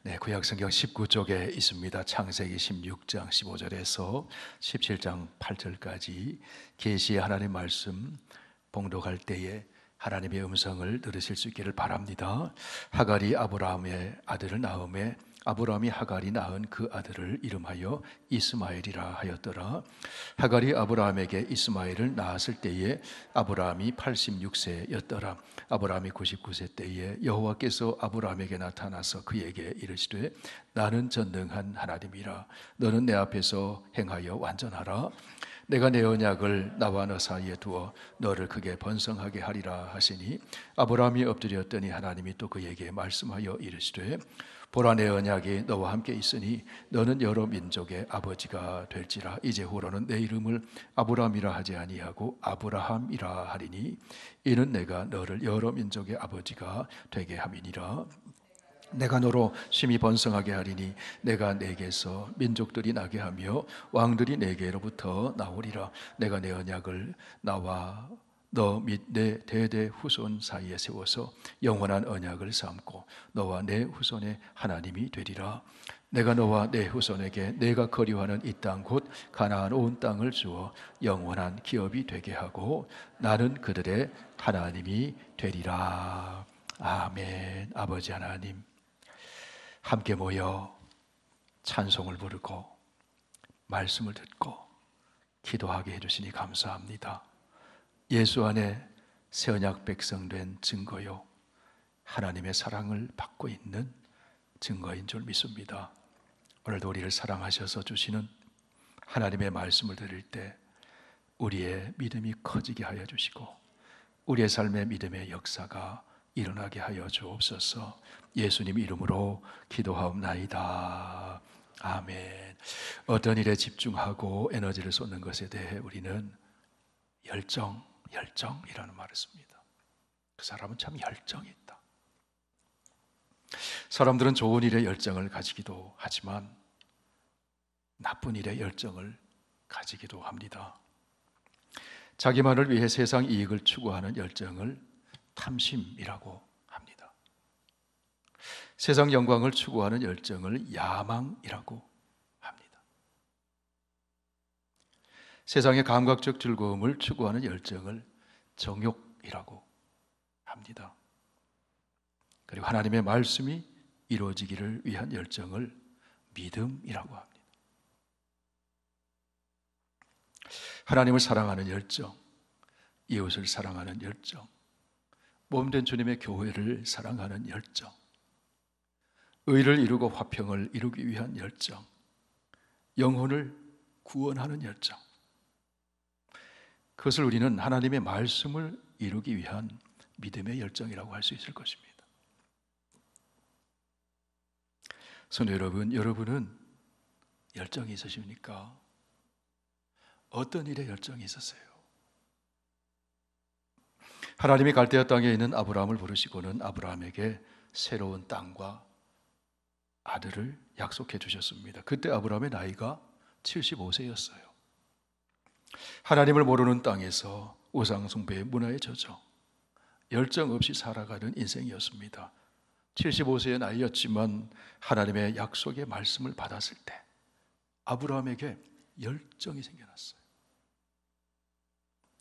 네, 구약성경 19쪽에 있습니다. 창세기 16장 15절에서 17장 8절까지 계시의 하나님 말씀 봉독할 때에 하나님의 음성을 들으실 수 있기를 바랍니다. 하갈이 아브라함의 아들을 낳음에 아브라함이 하갈이 낳은 그 아들을 이름하여 이스마엘이라 하였더라. 하갈이 아브라함에게 이스마엘을 낳았을 때에 아브라함이 86세였더라. 아브라함이 99세 때에 여호와께서 아브라함에게 나타나서 그에게 이르시되 나는 전능한 하나님이라. 너는 내 앞에서 행하여 완전하라. 내가 내 언약을 나와 너 사이에 두어 너를 크게 번성하게 하리라 하시니 아브라함이 엎드렸더니 하나님이 또 그에게 말씀하여 이르시되 보라 내 언약이 너와 함께 있으니 너는 여러 민족의 아버지가 될지라. 이제후로는 내 이름을 아브라함이라 하지 아니하고 아브라함이라 하리니 이는 내가 너를 여러 민족의 아버지가 되게 함이니라. 내가 너로 심히 번성하게 하리니 내가 내게서 민족들이 나게 하며 왕들이 내게로부터 나오리라. 내가 내 언약을 나와 너 및 내 대대 후손 사이에 세워서 영원한 언약을 삼고 너와 내 후손의 하나님이 되리라. 내가 너와 내 후손에게 내가 거류하는 이 땅 곧 가나안 온 땅을 주어 영원한 기업이 되게 하고 나는 그들의 하나님이 되리라. 아멘. 아버지 하나님, 함께 모여 찬송을 부르고 말씀을 듣고 기도하게 해주시니 감사합니다. 예수 안에 새 언약 백성 된 증거요, 하나님의 사랑을 받고 있는 증거인 줄 믿습니다. 오늘도 우리를 사랑하셔서 주시는 하나님의 말씀을 들을 때 우리의 믿음이 커지게 하여 주시고 우리의 삶의 믿음의 역사가 일어나게 하여 주옵소서. 예수님 이름으로 기도하옵나이다. 아멘. 어떤 일에 집중하고 에너지를 쏟는 것에 대해 우리는 열정이라는 말을 씁니다. 그 사람은 참 열정이 있다. 사람들은 좋은 일에 열정을 가지기도 하지만 나쁜 일에 열정을 가지기도 합니다. 자기만을 위해 세상 이익을 추구하는 열정을 탐심이라고 합니다. 세상 영광을 추구하는 열정을 야망이라고 합니다. 세상의 감각적 즐거움을 추구하는 열정을 정욕이라고 합니다. 그리고 하나님의 말씀이 이루어지기를 위한 열정을 믿음이라고 합니다. 하나님을 사랑하는 열정, 이웃을 사랑하는 열정, 몸된 주님의 교회를 사랑하는 열정, 의를 이루고 화평을 이루기 위한 열정, 영혼을 구원하는 열정, 그것을 우리는 하나님의 말씀을 이루기 위한 믿음의 열정이라고 할 수 있을 것입니다. 성도 여러분, 여러분은 열정이 있으십니까? 어떤 일에 열정이 있었어요? 하나님이 갈대아 땅에 있는 아브라함을 부르시고는 아브라함에게 새로운 땅과 아들을 약속해 주셨습니다. 그때 아브라함의 나이가 75세였어요. 하나님을 모르는 땅에서 우상 숭배의 문화에 젖어 열정 없이 살아가는 인생이었습니다. 75세의 나이였지만 하나님의 약속의 말씀을 받았을 때 아브라함에게 열정이 생겨났어요.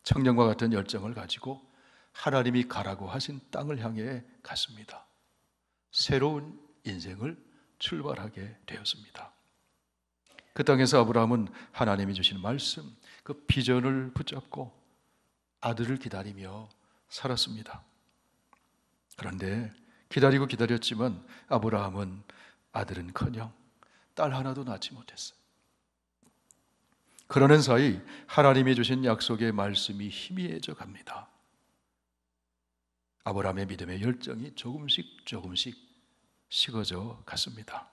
청년과 같은 열정을 가지고 하나님이 가라고 하신 땅을 향해 갔습니다. 새로운 인생을 출발하게 되었습니다. 그 땅에서 아브라함은 하나님이 주신 말씀, 그 비전을 붙잡고 아들을 기다리며 살았습니다. 그런데 기다리고 기다렸지만 아브라함은 아들은커녕 딸 하나도 낳지 못했어요. 그러는 사이 하나님이 주신 약속의 말씀이 희미해져 갑니다. 아브라함의 믿음의 열정이 조금씩 식어져 갔습니다.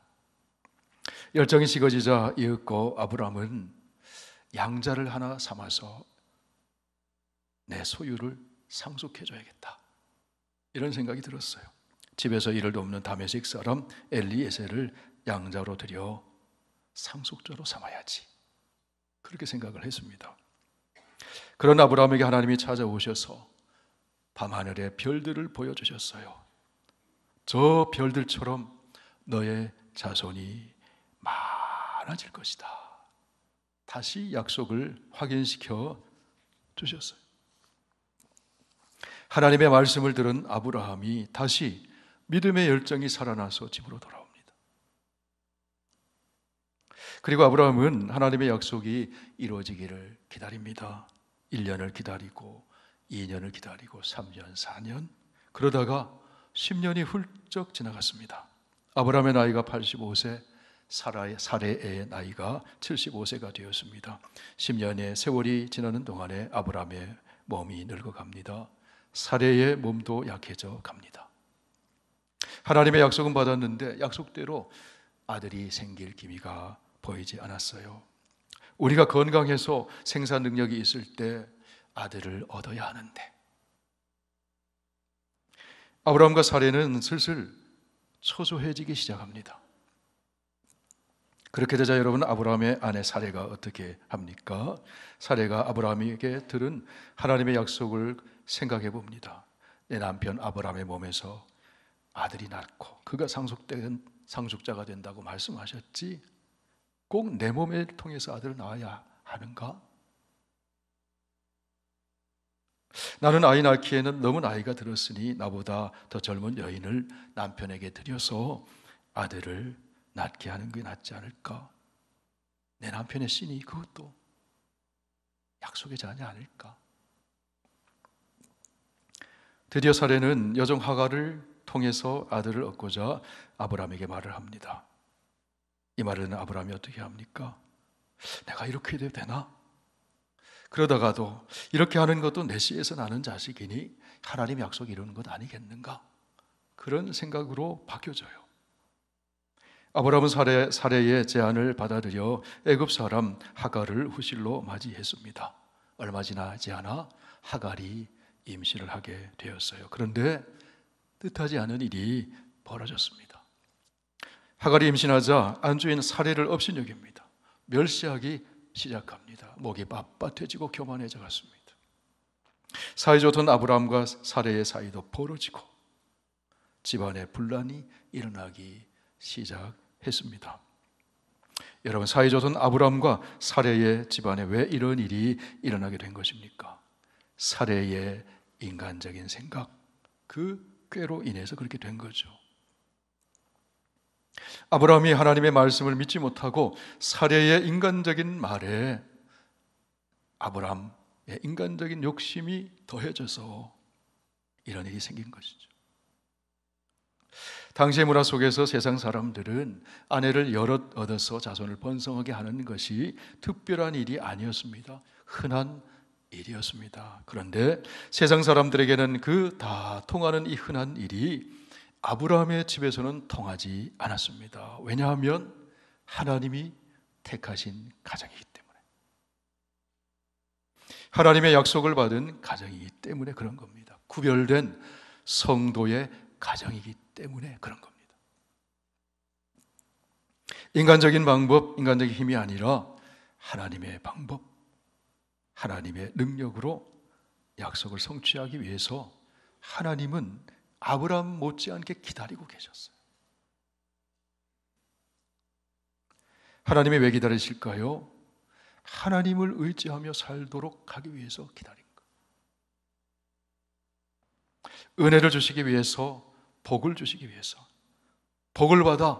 열정이 식어지자 이윽고 아브라함은 양자를 하나 삼아서 내 소유를 상속해줘야겠다, 이런 생각이 들었어요. 집에서 일을 돕는 다메섹 사람 엘리에셀을 양자로 들여 상속자로 삼아야지, 그렇게 생각을 했습니다. 그런 아브라함에게 하나님이 찾아오셔서 밤하늘의 별들을 보여주셨어요. 저 별들처럼 너의 자손이 많아질 것이다. 다시 약속을 확인시켜 주셨어요. 하나님의 말씀을 들은 아브라함이 다시 믿음의 열정이 살아나서 집으로 돌아옵니다. 그리고 아브라함은 하나님의 약속이 이루어지기를 기다립니다. 1년을 기다리고 2년을 기다리고 3년, 4년, 그러다가 10년이 훌쩍 지나갔습니다. 아브라함의 나이가 85세, 사레의 나이가 75세가 되었습니다. 10년의 세월이 지나는 동안에 아브라함의 몸이 늙어갑니다. 사레의 몸도 약해져 갑니다. 하나님의 약속은 받았는데 약속대로 아들이 생길 기미가 보이지 않았어요. 우리가 건강해서 생산 능력이 있을 때 아들을 얻어야 하는데, 아브라함과 사레는 슬슬 초조해지기 시작합니다. 그렇게 되자 여러분, 아브라함의 아내 사레가 어떻게 합니까? 사레가 아브라함에게 들은 하나님의 약속을 생각해 봅니다. 내 남편 아브라함의 몸에서 아들이 낳고 그가 상속자가 된다고 말씀하셨지, 꼭 내 몸을 통해서 아들을 낳아야 하는가? 나는 아이 낳기에는 너무 나이가 들었으니 나보다 더 젊은 여인을 남편에게 들여서 아들을 낳게 하는 게 낫지 않을까? 내 남편의 신이 그것도 약속의 자녀 아닐까? 드디어 사레는 여종 하갈을 통해서 아들을 얻고자 아브라함에게 말을 합니다. 이 말은 아브라함이 어떻게 합니까? 내가 이렇게 해도 되나? 그러다가도 이렇게 하는 것도 내 씨에서 나는 자식이니 하나님 약속 이루는 것 아니겠는가? 그런 생각으로 바뀌어져요. 아브라함은 사레의 제안을 받아들여 애굽 사람 하갈을 후실로 맞이했습니다. 얼마 지나지 않아 하갈이 임신을 하게 되었어요. 그런데 뜻하지 않은 일이 벌어졌습니다. 하갈이 임신하자 안주인 사레를 업신여깁니다. 멸시하기 시작합니다. 목이 빳빳해지고 교만해져 갔습니다. 사이좋던 아브라함과 사레의 사이도 벌어지고 집안에 분란이 일어나기 시작했습니다. 여러분, 사이좋던 아브라함과 사레의 집안에 왜 이런 일이 일어나게 된 것입니까? 사레의 인간적인 생각, 그 꾀로 인해서 그렇게 된 거죠. 아브라함이 하나님의 말씀을 믿지 못하고 사레의 인간적인 말에 아브라함의 인간적인 욕심이 더해져서 이런 일이 생긴 것이죠. 당시의 문화 속에서 세상 사람들은 아내를 여럿 얻어서 자손을 번성하게 하는 것이 특별한 일이 아니었습니다. 흔한 일이었습니다. 그런데 세상 사람들에게는 그 다 통하는 이 흔한 일이 아브라함의 집에서는 통하지 않았습니다. 왜냐하면 하나님이 택하신 가정이기 때문에, 하나님의 약속을 받은 가정이기 때문에 그런 겁니다. 구별된 성도의 가정이기 때문에 그런 겁니다. 인간적인 방법, 인간적인 힘이 아니라 하나님의 방법, 하나님의 능력으로 약속을 성취하기 위해서 하나님은 아브라함 못지않게 기다리고 계셨어요. 하나님이 왜 기다리실까요? 하나님을 의지하며 살도록 하기 위해서 기다린 거예요. 은혜를 주시기 위해서, 복을 주시기 위해서, 복을 받아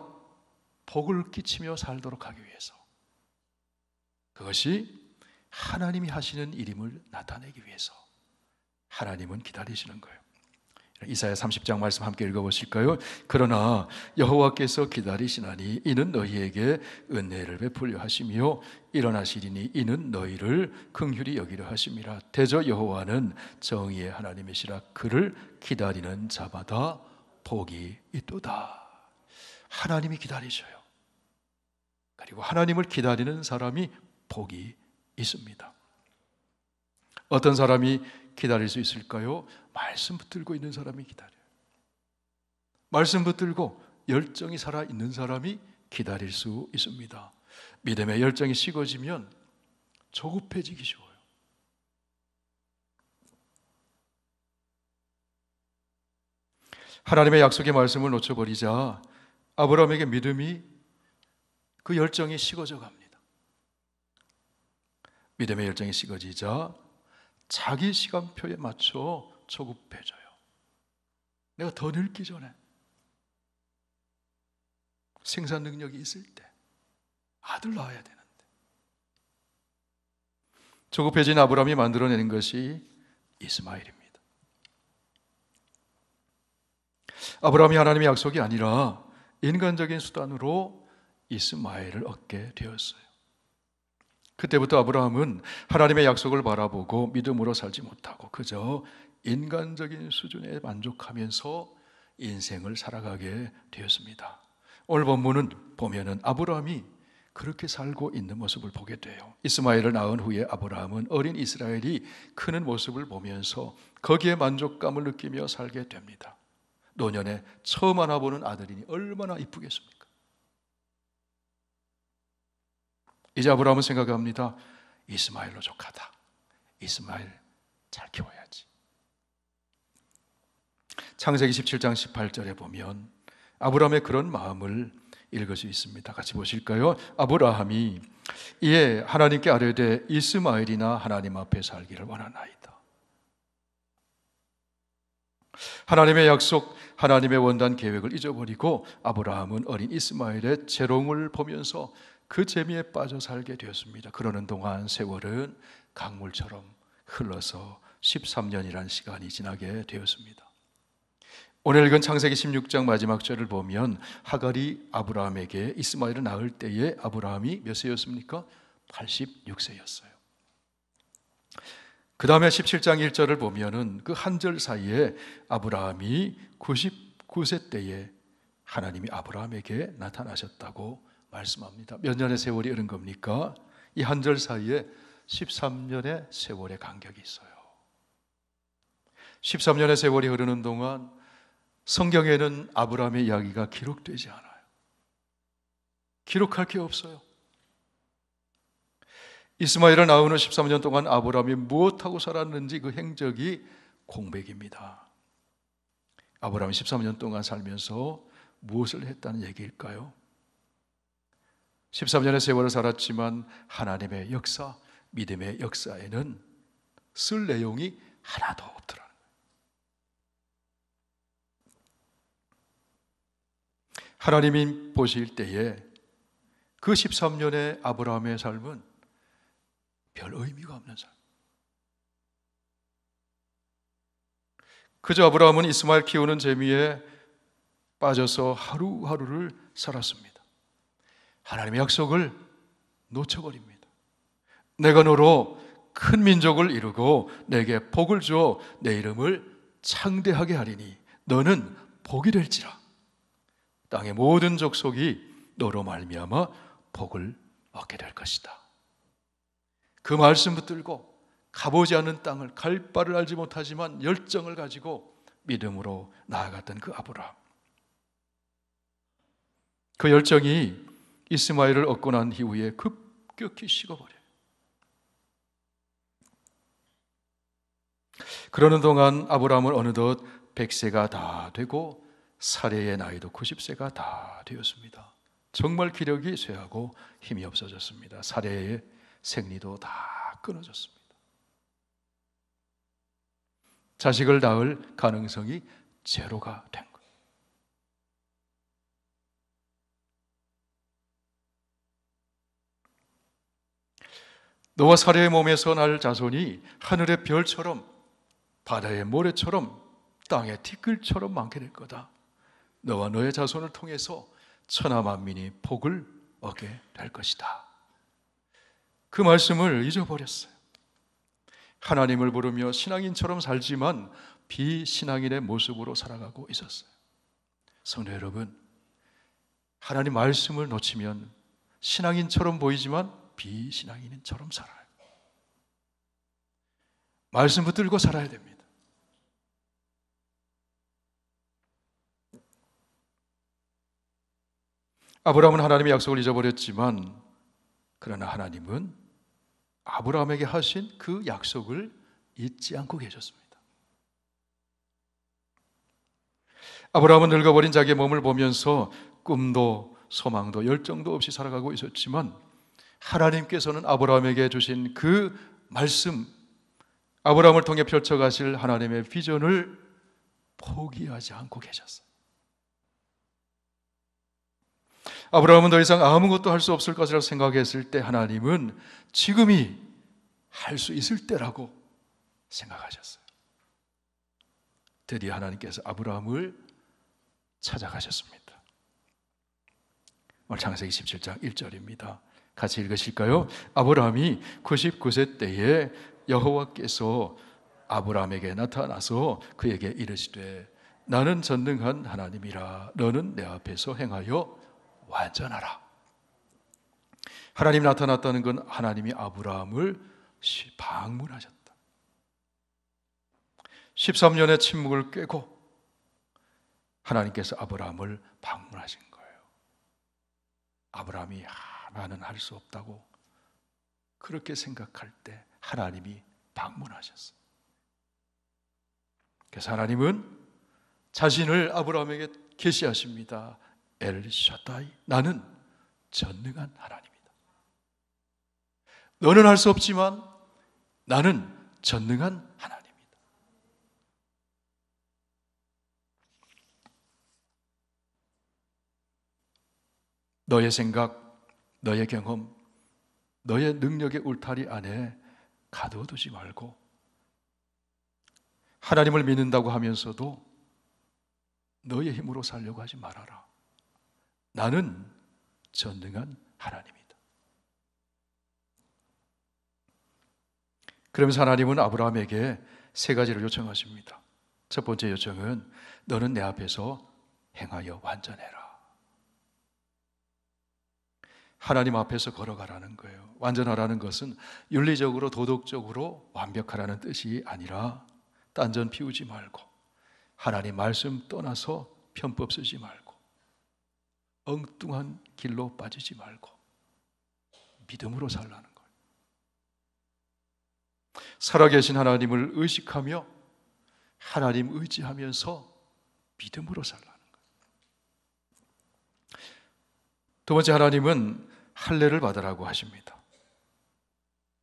복을 끼치며 살도록 하기 위해서, 그것이 하나님이 하시는 일임을 나타내기 위해서 하나님은 기다리시는 거예요. 이사야 30장 말씀 함께 읽어보실까요? 그러나 여호와께서 기다리시나니 이는 너희에게 은혜를 베풀려 하시며 일어나시리니 이는 너희를 긍휼히 여기려 하심이라. 대저 여호와는 정의의 하나님이시라. 그를 기다리는 자마다 복이 있도다. 하나님이 기다리셔요. 그리고 하나님을 기다리는 사람이 복이 있습니다. 어떤 사람이 기다릴 수 있을까요? 말씀 붙들고 있는 사람이 기다려요. 말씀 붙들고 열정이 살아있는 사람이 기다릴 수 있습니다. 믿음의 열정이 식어지면 조급해지기 쉬워요. 하나님의 약속의 말씀을 놓쳐버리자 아브라함에게 믿음이 그 열정이 식어져 갑니다. 믿음의 열정이 식어지자 자기 시간표에 맞춰 조급해져요. 내가 더 늙기 전에, 생산 능력이 있을 때 아들 낳아야 되는데. 조급해진 아브라함이 만들어내는 것이 이스마엘입니다. 아브라함이 하나님의 약속이 아니라 인간적인 수단으로 이스마엘을 얻게 되었어요. 그때부터 아브라함은 하나님의 약속을 바라보고 믿음으로 살지 못하고 그저 인간적인 수준에 만족하면서 인생을 살아가게 되었습니다. 오늘 본문은 보면은 아브라함이 그렇게 살고 있는 모습을 보게 돼요. 이스마엘을 낳은 후에 아브라함은 어린 이스라엘이 크는 모습을 보면서 거기에 만족감을 느끼며 살게 됩니다. 노년에 처음 하나 보는 아들이니 얼마나 이쁘겠습니까? 이제 아브라함은 생각합니다. 이스마엘로 족하다. 이스마엘 잘 키워야지. 창세기 17장 18절에 보면 아브라함의 그런 마음을 읽을 수 있습니다. 같이 보실까요? 아브라함이 이에 하나님께 아뢰되 이스마엘이나 하나님 앞에 살기를 원하나이다. 하나님의 약속, 하나님의 원단 계획을 잊어버리고 아브라함은 어린 이스마엘의 재롱을 보면서 그 재미에 빠져 살게 되었습니다. 그러는 동안 세월은 강물처럼 흘러서 13년이라는 시간이 지나게 되었습니다. 오늘 읽은 창세기 16장 마지막 절을 보면 하갈이 아브라함에게 이스마엘을 낳을 때에 아브라함이 몇 세였습니까? 86세였어요. 그 다음에 17장 1절을 보면은 그 한 절 사이에 아브라함이 99세 때에 하나님이 아브라함에게 나타나셨다고 말씀합니다. 몇 년의 세월이 흐른 겁니까? 이 한 절 사이에 13년의 세월의 간격이 있어요. 13년의 세월이 흐르는 동안 성경에는 아브라함의 이야기가 기록되지 않아요. 기록할 게 없어요. 이스마엘을 낳은 후 13년 동안 아브라함이 무엇하고 살았는지 그 행적이 공백입니다. 아브라함이 13년 동안 살면서 무엇을 했다는 얘기일까요? 13년의 세월을 살았지만 하나님의 역사, 믿음의 역사에는 쓸 내용이 하나도 없더라는 거예요. 하나님이 보실 때에 그 13년의 아브라함의 삶은 별 의미가 없는 삶. 그저 아브라함은 이스마엘 키우는 재미에 빠져서 하루하루를 살았습니다. 하나님의 약속을 놓쳐버립니다. 내가 너로 큰 민족을 이루고 내게 복을 주어 내 이름을 창대하게 하리니 너는 복이 될지라. 땅의 모든 족속이 너로 말미암아 복을 얻게 될 것이다. 그 말씀 붙들고 가보지 않는 땅을 갈 바를 알지 못하지만 열정을 가지고 믿음으로 나아갔던 그 아브라함. 그 열정이 이스마엘을 얻고 난 이후에 급격히 식어버려요. 그러는 동안 아브라함은 어느덧 100세가 다 되고 사레의 나이도 90세가 다 되었습니다. 정말 기력이 쇠하고 힘이 없어졌습니다. 사레의 생리도 다 끊어졌습니다. 자식을 낳을 가능성이 제로가 된 거예요. 너와 사레의 몸에서 날 자손이 하늘의 별처럼 바다의 모래처럼 땅의 티끌처럼 많게 될 거다. 너와 너의 자손을 통해서 천하 만민이 복을 얻게 될 것이다. 그 말씀을 잊어버렸어요. 하나님을 부르며 신앙인처럼 살지만 비신앙인의 모습으로 살아가고 있었어요. 성도 여러분, 하나님 말씀을 놓치면 신앙인처럼 보이지만 비신앙인처럼 살아요. 말씀 붙들고 살아야 됩니다. 아브라함은 하나님의 약속을 잊어버렸지만 그러나 하나님은 아브라함에게 하신 그 약속을 잊지 않고 계셨습니다. 아브라함은 늙어버린 자기의 몸을 보면서 꿈도 소망도 열정도 없이 살아가고 있었지만 하나님께서는 아브라함에게 주신 그 말씀, 아브라함을 통해 펼쳐가실 하나님의 비전을 포기하지 않고 계셨어요. 아브라함은 더 이상 아무것도 할 수 없을 것이라고 생각했을 때 하나님은 지금이 할 수 있을 때라고 생각하셨어요. 드디어 하나님께서 아브라함을 찾아가셨습니다. 오늘 창세기 17장 1절입니다. 같이 읽으실까요? 아브라함이 99세 때에 여호와께서 아브라함에게 나타나서 그에게 이르시되 나는 전능한 하나님이라 너는 내 앞에서 행하여 완전하라. 하나님이 나타났다는 건 하나님이 아브라함을 방문하셨다. 13년의 침묵을 깨고 하나님께서 아브라함을 방문하신 거예요. 아브라함이 나는 할 수 없다고 그렇게 생각할 때 하나님이 방문하셨어요. 그래서 하나님은 자신을 아브라함에게 계시하십니다. 엘샤다이, 나는 전능한 하나님이다. 너는 할 수 없지만 나는 전능한 하나님이다. 너의 생각, 너의 경험, 너의 능력의 울타리 안에 가둬두지 말고 하나님을 믿는다고 하면서도 너의 힘으로 살려고 하지 말아라. 나는 전능한 하나님이다. 그러면서 하나님은 아브라함에게 세 가지를 요청하십니다. 첫 번째 요청은 너는 내 앞에서 행하여 완전해라. 하나님 앞에서 걸어가라는 거예요. 완전하라는 것은 윤리적으로 도덕적으로 완벽하라는 뜻이 아니라 딴전 피우지 말고 하나님 말씀 떠나서 편법 쓰지 말고 엉뚱한 길로 빠지지 말고 믿음으로 살라는 거예요. 살아계신 하나님을 의식하며 하나님 의지하면서 믿음으로 살라는 거예요. 두 번째, 하나님은 할례를 받으라고 하십니다.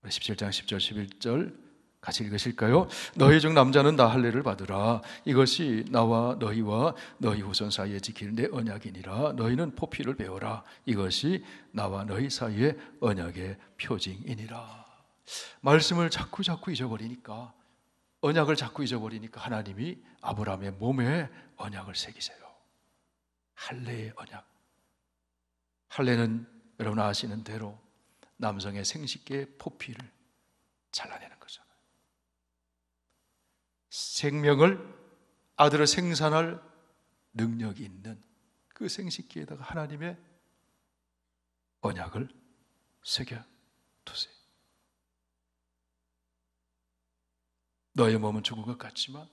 17장 10절 11절 같이 읽으실까요? 너희 중 남자는 다 할례를 받으라. 이것이 나와 너희와 너희 후손 사이에 지킬 내 언약이니라. 너희는 포피를 배워라. 이것이 나와 너희 사이의 언약의 표징이니라. 말씀을 자꾸 잊어버리니까, 언약을 자꾸 잊어버리니까 하나님이 아브라함의 몸에 언약을 새기세요. 할례의 언약. 할례는 여러분 아시는 대로 남성의 생식기의 포피를 잘라내는 거잖아요. 생명을, 아들을 생산할 능력이 있는 그 생식기에다가 하나님의 언약을 새겨두세요. 너의 몸은 죽은 것 같지만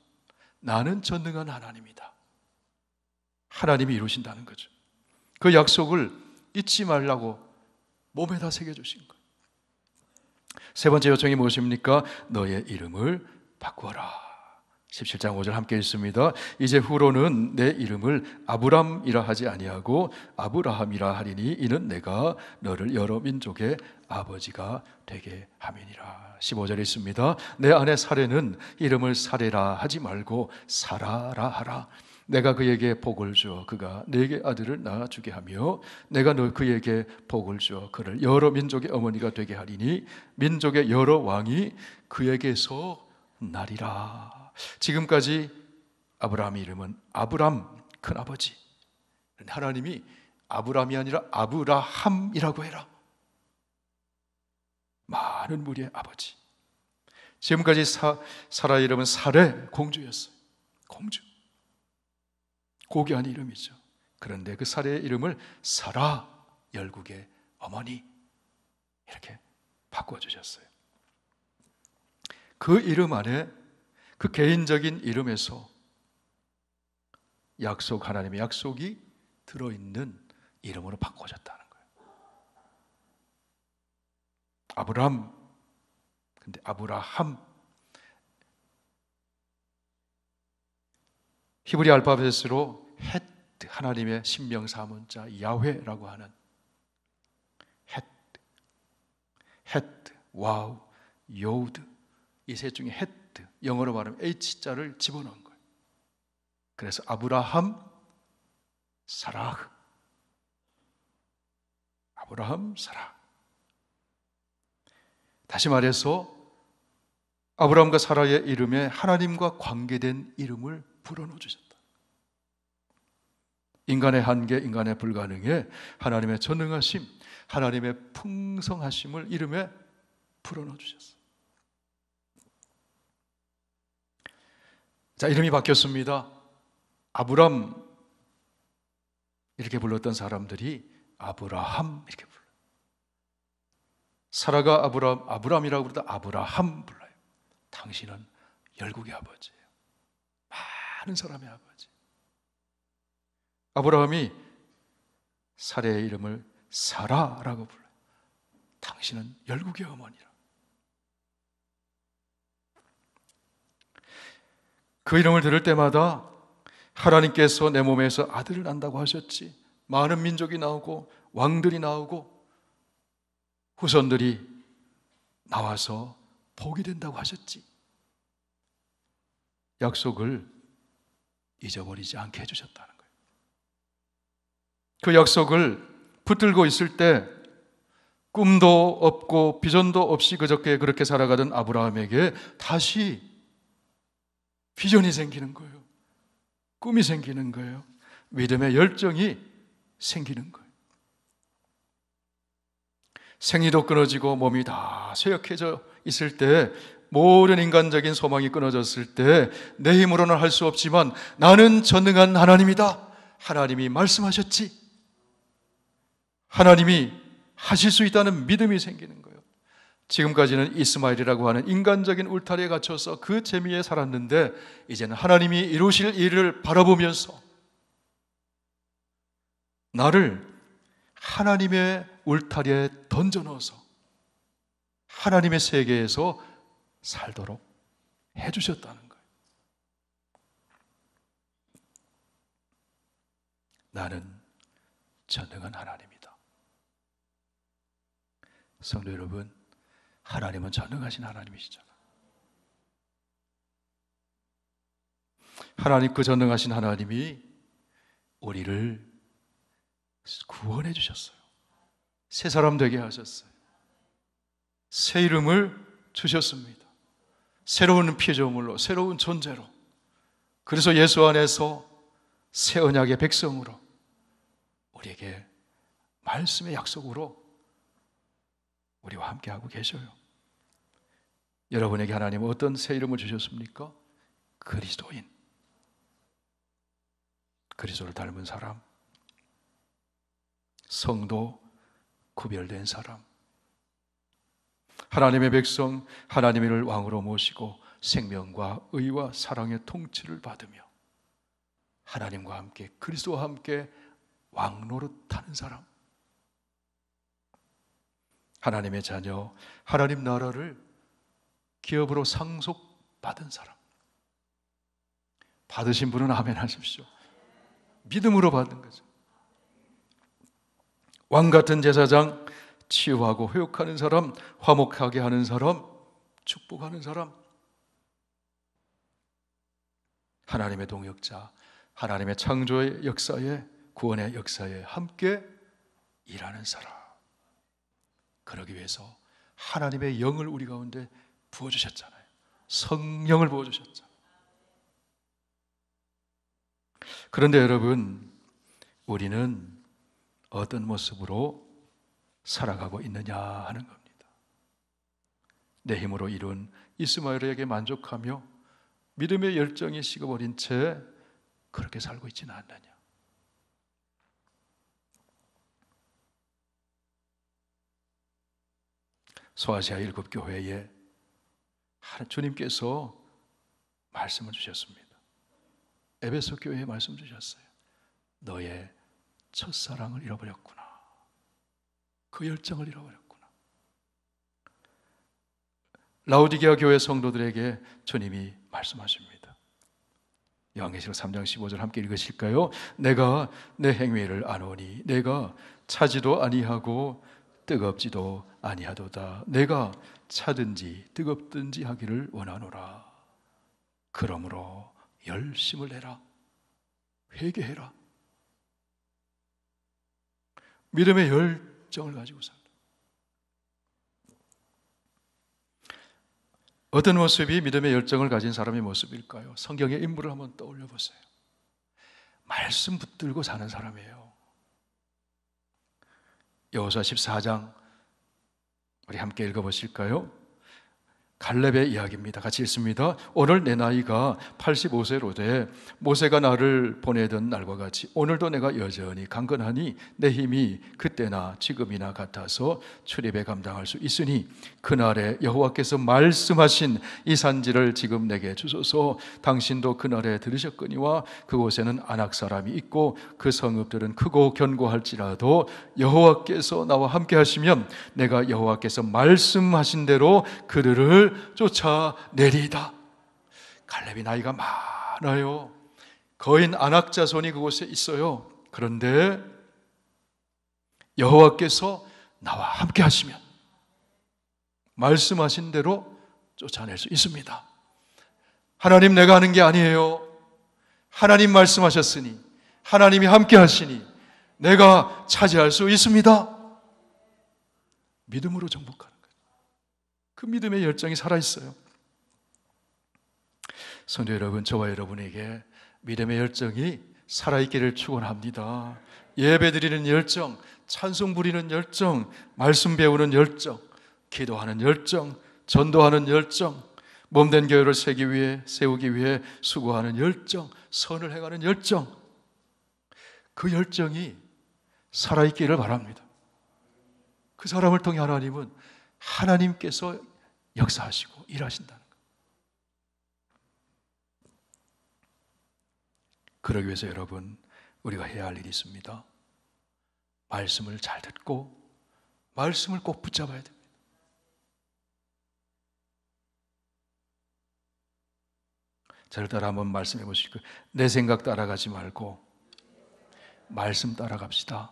나는 전능한 하나님이다. 하나님이 이루신다는 거죠. 그 약속을 잊지 말라고 몸에다 새겨주신 거예요. 세 번째 요청이 무엇입니까? 너의 이름을 바꾸어라. 17장 5절 함께 읽습니다. 이제 후로는 내 이름을 아브람이라 하지 아니하고 아브라함이라 하리니 이는 내가 너를 여러 민족의 아버지가 되게 함이니라. 15절에 있습니다. 내 아내 사레는 이름을 사레라 하지 말고 사라라 하라. 내가 그에게 복을 주어 그가 네게 아들을 낳아주게 하며 내가 그에게 복을 주어 그를 여러 민족의 어머니가 되게 하리니 민족의 여러 왕이 그에게서 나리라. 지금까지 아브라함의 이름은 아브람, 큰아버지. 하나님이 아브람이 아니라 아브라함이라고 해라. 많은 무리의 아버지. 지금까지 사라의 이름은 사레, 공주였어요. 공주. 고귀한 이름이죠. 그런데 그 사레의 이름을 사라, 열국의 어머니, 이렇게 바꿔주셨어요. 그 이름 안에, 그 개인적인 이름에서 하나님의 약속이 들어있는 이름으로 바꿔줬다는 거예요. 아브람, 근데 아브라함. 히브리 알파벳으로 헷 하나님의 신명사문자 야훼라고 하는 헤트, 와우, 요드, 이 셋 중에 헤트, 영어로 말하면 H자를 집어넣은 거예요. 그래서 아브라함, 사라, 아브라함, 사라. 다시 말해서 아브라함과 사라의 이름에 하나님과 관계된 이름을 불어넣어 주셨다. 인간의 한계, 인간의 불가능에 하나님의 전능하심, 하나님의 풍성하심을 이름에 불어넣어 주셨어요. 자, 이름이 바뀌었습니다. 아브람 이렇게 불렀던 사람들이 아브라함 이렇게 불러요. 사라가 아브람이라고 부르다 아브라함 불러요. 당신은 열국의 아버지예요. 많은 사람의 아버지. 아브라함이 사라의 이름을 사라라고 불러요. 당신은 열국의 어머니라. 그 이름을 들을 때마다 하나님께서 내 몸에서 아들을 낳는다고 하셨지. 많은 민족이 나오고 왕들이 나오고 후손들이 나와서 복이 된다고 하셨지. 약속을 잊어버리지 않게 해주셨다는 거예요. 그 약속을 붙들고 있을 때 꿈도 없고 비전도 없이 그저께 그렇게 살아가던 아브라함에게 다시 비전이 생기는 거예요. 꿈이 생기는 거예요. 믿음의 열정이 생기는 거예요. 생리도 끊어지고 몸이 다 쇠약해져 있을 때, 모든 인간적인 소망이 끊어졌을 때 내 힘으로는 할 수 없지만 나는 전능한 하나님이다. 하나님이 말씀하셨지. 하나님이 하실 수 있다는 믿음이 생기는 거예요. 지금까지는 이스마엘이라고 하는 인간적인 울타리에 갇혀서 그 재미에 살았는데 이제는 하나님이 이루실 일을 바라보면서 나를 하나님의 울타리에 던져 넣어서 하나님의 세계에서 살도록 해주셨다는 거예요. 나는 전능한 하나님이다. 성도 여러분, 하나님은 전능하신 하나님이시잖아요. 하나님, 그 전능하신 하나님이 우리를 구원해 주셨어요. 새 사람 되게 하셨어요. 새 이름을 주셨습니다. 새로운 피조물로, 새로운 존재로. 그래서 예수 안에서 새 언약의 백성으로 우리에게 말씀의 약속으로 우리와 함께하고 계셔요. 여러분에게 하나님은 어떤 새 이름을 주셨습니까? 그리스도인. 그리스도를 닮은 사람, 성도, 구별된 사람, 하나님의 백성, 하나님을 왕으로 모시고 생명과 의와 사랑의 통치를 받으며 하나님과 함께, 그리스도와 함께 왕노릇하는 사람, 하나님의 자녀, 하나님 나라를 기업으로 상속받은 사람. 받으신 분은 아멘 하십시오. 믿음으로 받은 거죠. 왕 같은 제사장, 치유하고 회복하는 사람, 화목하게 하는 사람, 축복하는 사람, 하나님의 동역자, 하나님의 창조의 역사에, 구원의 역사에 함께 일하는 사람. 그러기 위해서 하나님의 영을 우리 가운데 부어주셨잖아요. 성령을 부어주셨잖아요. 그런데 여러분, 우리는 어떤 모습으로 살아가고 있느냐 하는 겁니다. 내 힘으로 이룬 이스마엘에게 만족하며 믿음의 열정이 식어버린 채 그렇게 살고 있지는 않느냐. 소아시아 7교회에 주님께서 말씀을 주셨습니다. 에베소 교회에 말씀 주셨어요. 너의 첫사랑을 잃어버렸구나. 그 열정을 잃어버렸구나. 라오디게아 교회 성도들에게 주님이 말씀하십니다. 요한계시록 3장 15절 함께 읽으실까요? 내가 내 행위를 아노니 내가 차지도 아니하고 뜨겁지도 아니하도다. 내가 차든지 뜨겁든지 하기를 원하노라. 그러므로 열심을 내라. 회개해라. 믿음의 열정을 가지고 살라. 어떤 모습이 믿음의 열정을 가진 사람의 모습일까요? 성경의 인물을 한번 떠올려 보세요. 말씀 붙들고 사는 사람이에요. 여호수아 14장 우리 함께 읽어보실까요? 갈렙의 이야기입니다. 같이 읽습니다. 오늘 내 나이가 85세로 돼 모세가 나를 보내던 날과 같이 오늘도 내가 여전히 강건하니 내 힘이 그때나 지금이나 같아서 출입에 감당할 수 있으니 그날에 여호와께서 말씀하신 이 산지를 지금 내게 주소서. 당신도 그날에 들으셨거니와 그곳에는 아낙 사람이 있고 그 성읍들은 크고 견고할지라도 여호와께서 나와 함께 하시면 내가 여호와께서 말씀하신 대로 그들을 쫓아내리이다. 갈렙이 나이가 많아요. 거인 아낙 자손이 그곳에 있어요. 그런데 여호와께서 나와 함께 하시면 말씀하신 대로 쫓아낼 수 있습니다. 하나님, 내가 하는 게 아니에요. 하나님 말씀하셨으니, 하나님이 함께 하시니 내가 차지할 수 있습니다. 믿음으로 정복하는 그 믿음의 열정이 살아있어요. 성도 여러분, 저와 여러분에게 믿음의 열정이 살아있기를 축원합니다. 예배드리는 열정, 찬송 부리는 열정, 말씀 배우는 열정, 기도하는 열정, 전도하는 열정, 몸된 교회를 세우기 위해 수고하는 열정, 선을 행하는 열정, 그 열정이 살아있기를 바랍니다. 그 사람을 통해 하나님은 하나님께서 역사하시고 일하신다는 것. 그러기 위해서 여러분, 우리가 해야 할 일이 있습니다. 말씀을 잘 듣고 말씀을 꼭 붙잡아야 됩니다. 저를 따라 한번 말씀해 보시고, 내 생각 따라가지 말고 말씀 따라갑시다.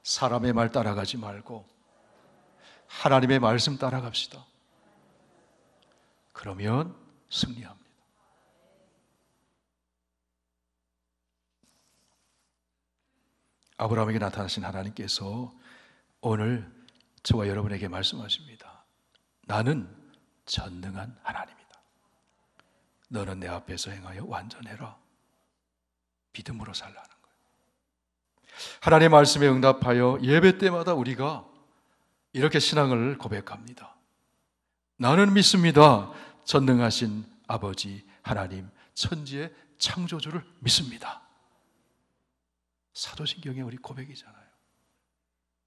사람의 말 따라가지 말고 하나님의 말씀 따라갑시다. 그러면 승리합니다. 아브라함에게 나타나신 하나님께서 오늘 저와 여러분에게 말씀하십니다. 나는 전능한 하나님이다. 너는 내 앞에서 행하여 완전해라. 믿음으로 살라는 거예요. 하나님의 말씀에 응답하여 예배 때마다 우리가 이렇게 신앙을 고백합니다. 나는 믿습니다. 전능하신 아버지 하나님, 천지의 창조주를 믿습니다. 사도신경에 우리 고백이잖아요.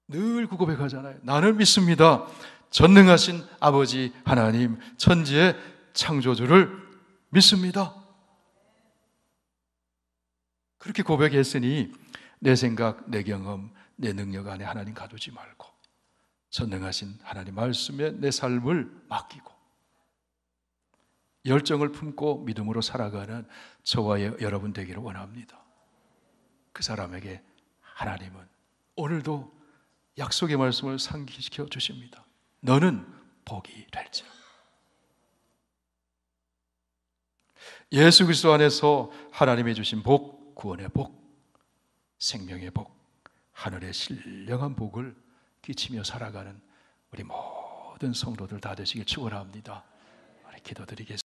늘 그 고백하잖아요. 나는 믿습니다. 전능하신 아버지 하나님, 천지의 창조주를 믿습니다. 그렇게 고백했으니 내 생각, 내 경험, 내 능력 안에 하나님 가두지 말고 전능하신 하나님 말씀에 내 삶을 맡기고 열정을 품고 믿음으로 살아가는 저와 여러분 되기를 원합니다. 그 사람에게 하나님은 오늘도 약속의 말씀을 상기시켜 주십니다. 너는 복이 될지라. 예수 그리스도 안에서 하나님이 주신 복, 구원의 복, 생명의 복, 하늘의 신령한 복을 끼치며 살아가는 우리 모든 성도들 다 되시길 축원합니다. 기도드리겠습니다.